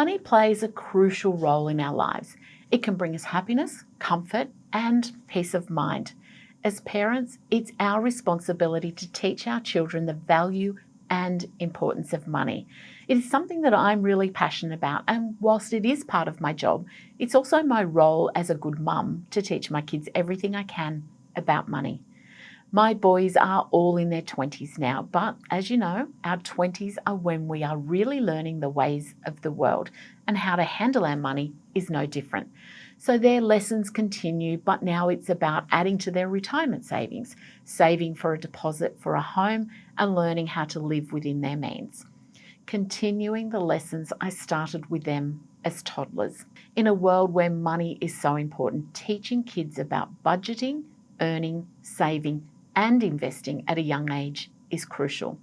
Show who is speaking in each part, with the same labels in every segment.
Speaker 1: Money plays a crucial role in our lives. It can bring us happiness, comfort, and peace of mind. As parents, it's our responsibility to teach our children the value and importance of money. It is something that I'm really passionate about, and whilst it is part of my job, it's also my role as a good mum to teach my kids everything I can about money. My boys are all in their 20s now, but as you know, our 20s are when we are really learning the ways of the world, and how to handle our money is no different. So their lessons continue, but now it's about adding to their retirement savings, saving for a deposit for a home, and learning how to live within their means. Continuing the lessons I started with them as toddlers. In a world where money is so important, teaching kids about budgeting, earning, saving, and investing at a young age is crucial.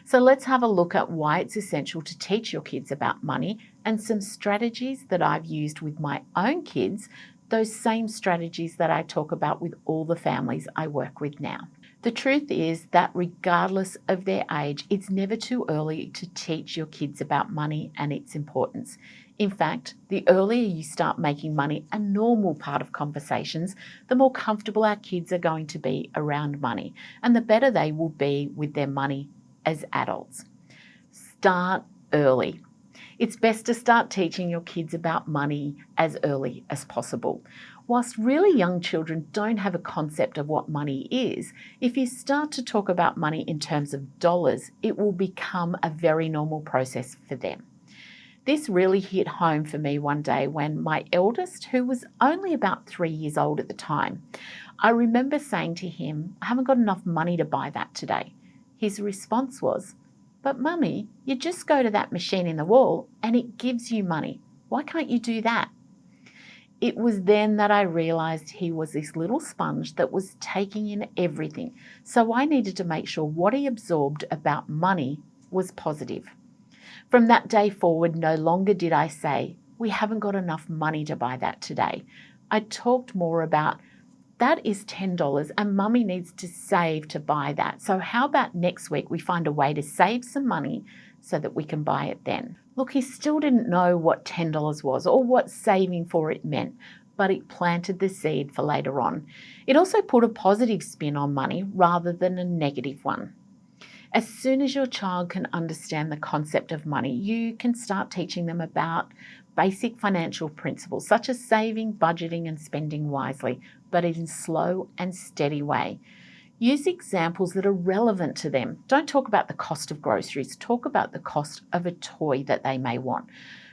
Speaker 1: So let's have a look at why it's essential to teach your kids about money and some strategies that I've used with my own kids, those same strategies that I talk about with all the families I work with now. The truth is that regardless of their age, it's never too early to teach your kids about money and its importance. In fact, the earlier you start making money a normal part of conversations, the more comfortable our kids are going to be around money, and the better they will be with their money as adults. Start early. It's best to start teaching your kids about money as early as possible. Whilst really young children don't have a concept of what money is, if you start to talk about money in terms of dollars, it will become a very normal process for them. This really hit home for me one day when my eldest, who was only about 3 years old at the time, I remember saying to him, "I haven't got enough money to buy that today." His response was, "But Mummy, you just go to that machine in the wall and it gives you money. Why can't you do that?" It was then that I realised he was this little sponge that was taking in everything, so I needed to make sure what he absorbed about money was positive. From that day forward, no longer did I say, "We haven't got enough money to buy that today." I talked more about, "That is $10 and Mummy needs to save to buy that. So how about next week we find a way to save some money so that we can buy it then?" Look, he still didn't know what $10 was or what saving for it meant, but it planted the seed for later on. It also put a positive spin on money rather than a negative one. As soon as your child can understand the concept of money, you can start teaching them about basic financial principles such as saving, budgeting, and spending wisely, but in a slow and steady way. Use examples that are relevant to them. Don't talk about the cost of groceries. Talk about the cost of a toy that they may want,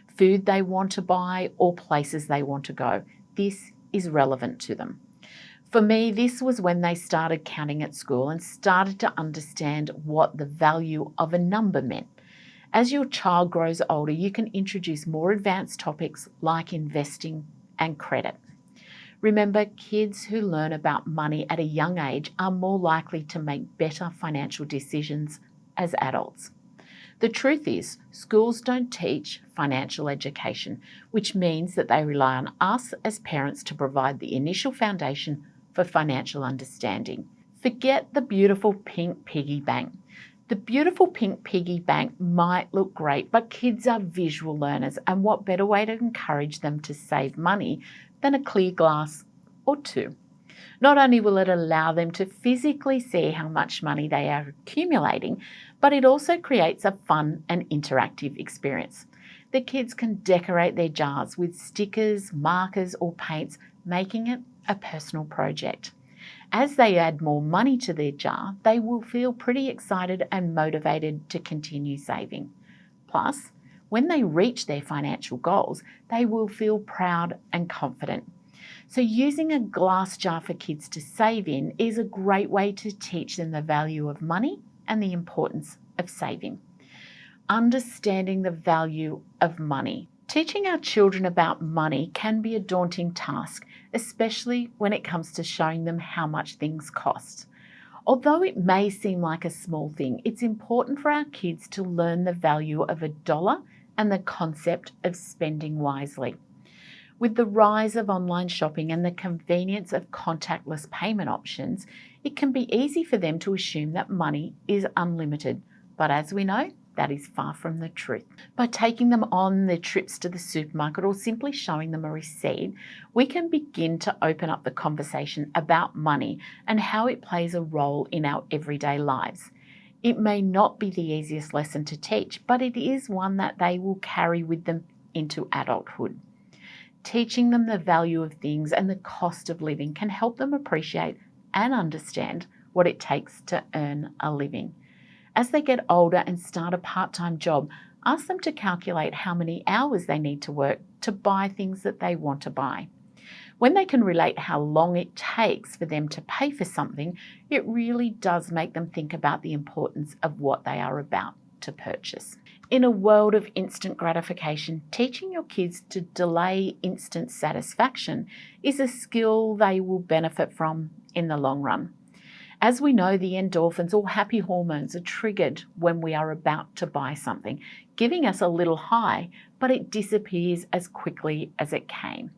Speaker 1: food they want to buy, or places they want to go. This is relevant to them. For me, this was when they started counting at school and started to understand what the value of a number meant. As your child grows older, you can introduce more advanced topics like investing and credit. Remember, kids who learn about money at a young age are more likely to make better financial decisions as adults. The truth is, schools don't teach financial education, which means that they rely on us as parents to provide the initial foundation for financial understanding. Forget the beautiful pink piggy bank. The beautiful pink piggy bank might look great, but kids are visual learners, and what better way to encourage them to save money than a clear glass or two? Not only will it allow them to physically see how much money they are accumulating, but it also creates a fun and interactive experience. The kids can decorate their jars with stickers, markers, or paints, making it a personal project. As they add more money to their jar, they will feel pretty excited and motivated to continue saving. Plus, when they reach their financial goals, they will feel proud and confident. So using a glass jar for kids to save in is a great way to teach them the value of money and the importance of saving. Understanding the value of money. Teaching our children about money can be a daunting task, especially when it comes to showing them how much things cost. Although it may seem like a small thing, it's important for our kids to learn the value of a dollar and the concept of spending wisely. With the rise of online shopping and the convenience of contactless payment options, it can be easy for them to assume that money is unlimited. But as we know, that is far from the truth. By taking them on their trips to the supermarket or simply showing them a receipt, we can begin to open up the conversation about money and how it plays a role in our everyday lives. It may not be the easiest lesson to teach, but it is one that they will carry with them into adulthood. Teaching them the value of things and the cost of living can help them appreciate and understand what it takes to earn a living. As they get older and start a part-time job, ask them to calculate how many hours they need to work to buy things that they want to buy. When they can relate how long it takes for them to pay for something, it really does make them think about the importance of what they are about to purchase. In a world of instant gratification, teaching your kids to delay instant satisfaction is a skill they will benefit from in the long run. As we know, the endorphins or happy hormones are triggered when we are about to buy something, giving us a little high, but it disappears as quickly as it came.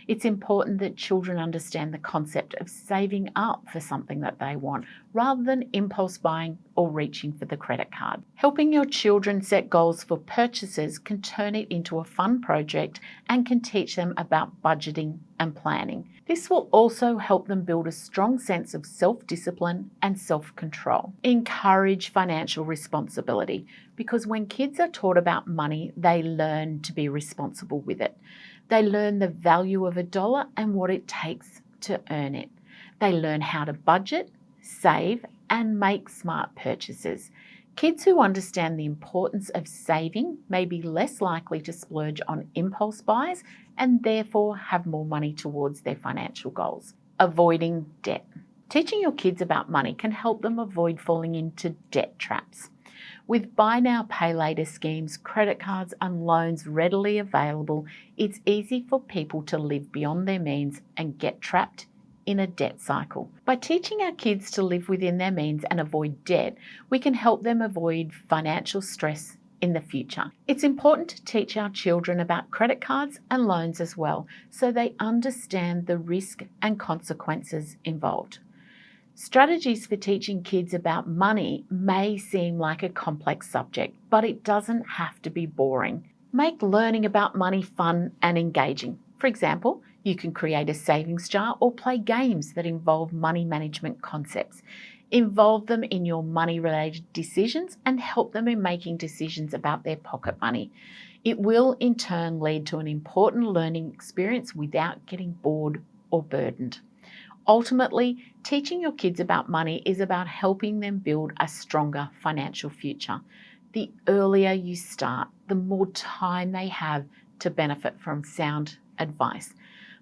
Speaker 1: It's important that children understand the concept of saving up for something that they want, rather than impulse buying or reaching for the credit card. Helping your children set goals for purchases can turn it into a fun project and can teach them about budgeting and planning. This will also help them build a strong sense of self-discipline and self-control. Encourage financial responsibility, because when kids are taught about money, they learn to be responsible with it. They learn the value of a dollar and what it takes to earn it. They learn how to budget, save, and make smart purchases. Kids who understand the importance of saving may be less likely to splurge on impulse buys and therefore have more money towards their financial goals. Avoiding debt. Teaching your kids about money can help them avoid falling into debt traps. With buy now, pay later schemes, credit cards and loans readily available, it's easy for people to live beyond their means and get trapped in a debt cycle. By teaching our kids to live within their means and avoid debt, we can help them avoid financial stress in the future. It's important to teach our children about credit cards and loans as well, so they understand the risk and consequences involved. Strategies for teaching kids about money may seem like a complex subject, but it doesn't have to be boring. Make learning about money fun and engaging. For example, you can create a savings jar or play games that involve money management concepts. Involve them in your money-related decisions and help them in making decisions about their pocket money. It will in turn lead to an important learning experience without getting bored or burdened. Ultimately, teaching your kids about money is about helping them build a stronger financial future. The earlier you start, the more time they have to benefit from sound advice.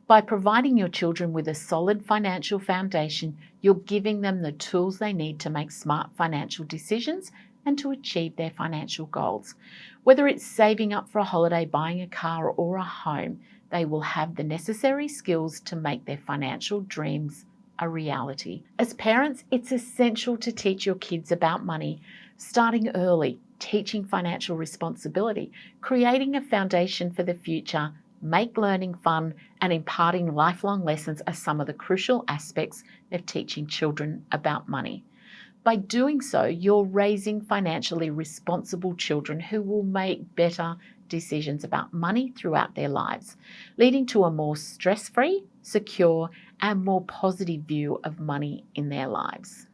Speaker 1: By providing your children with a solid financial foundation, you're giving them the tools they need to make smart financial decisions and to achieve their financial goals. Whether it's saving up for a holiday, buying a car or a home, they will have the necessary skills to make their financial dreams a reality. As parents, it's essential to teach your kids about money, starting early, teaching financial responsibility, creating a foundation for the future, make learning fun, and imparting lifelong lessons are some of the crucial aspects of teaching children about money. By doing so, you're raising financially responsible children who will make better decisions about money throughout their lives, leading to a more stress-free, secure, and more positive view of money in their lives.